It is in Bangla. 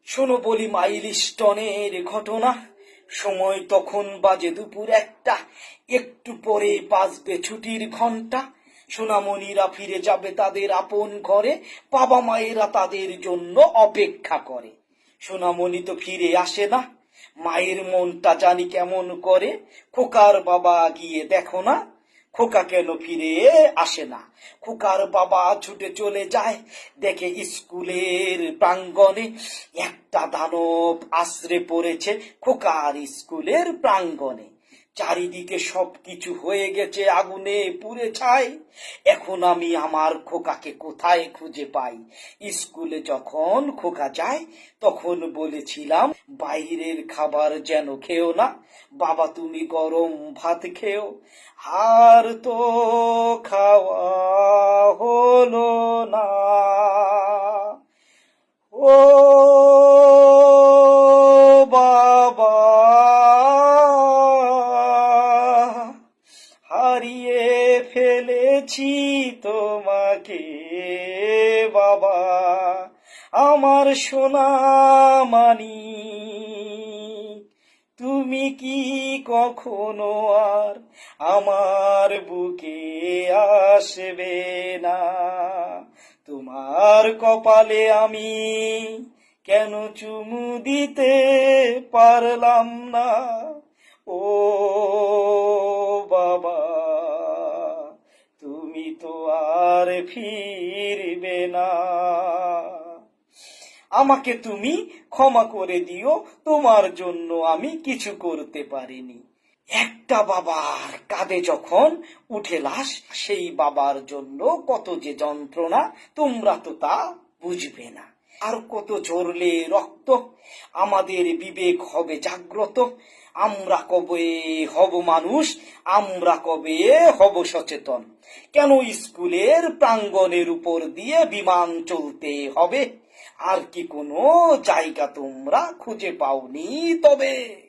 শোনো বলি মাইলস্টোনের ঘটনা। সময় তখন বাজে দুপুর একটা, একটু পরে বাজবে ছুটির ঘন্টা। সোনামণিরা ফিরে যাবে তাদের আপন ঘরে, বাবা মায়েরা তাদের জন্য অপেক্ষা করে। সোনামণি তো ফিরে আসে না, মায়ের মনটা জানি কেমন করে। খোকার বাবা গিয়ে দেখো না, খোকা কেন ফিরে আসে না। খোকার বাবা ছুটে চলে যায়, দেখে স্কুলের প্রাঙ্গণে একটা দানব আশ্রে পড়েছে খোকার স্কুলের প্রাঙ্গণে। চারিদিকে সবকিছু হয়ে গেছে আগুনে পুড়ে ছাই। এখন আমি আমার খোকাকে কোথায় খুঁজে পাই? স্কুলে যখন খোকা যায় তখন বলেছিলাম, বাইরের খাবার যেন খেও না, বাবা তুমি গরম ভাত খেও। আর তো খাওয়া হলো না। ও বাবা, হারিয়ে ফেলেছি তোমাকে বাবা, আমার সোনা মানি। তুমি কি কখনো আর আমার বুকে আসবে না? তোমার কপালে আমি কেন চুমু দিতে পারলাম না? ও বাবা, তুমি তো আর ফিরবে না। আমাকে তুমি ক্ষমা করে দিও, তোমার জন্য আমি কিছু করতে পারিনি। একটা বাবার কাঁধে যখন উঠে লাশ, সেই বাবার জন্য কত যে যন্ত্রণা, তোমরা তো তা বুঝবে না। আর কত ঝরলে রক্ত, আমাদের বিবেক হবে জাগ্রত। আমরা কবে হব মানুষ, আমরা কবে হব সচেতন? কেন স্কুলের প্রাঙ্গণের উপর দিয়ে বিমান চলতে হবে? আর কি কোনো জায়গা তোমরা খুঁজে পাওনি তবে?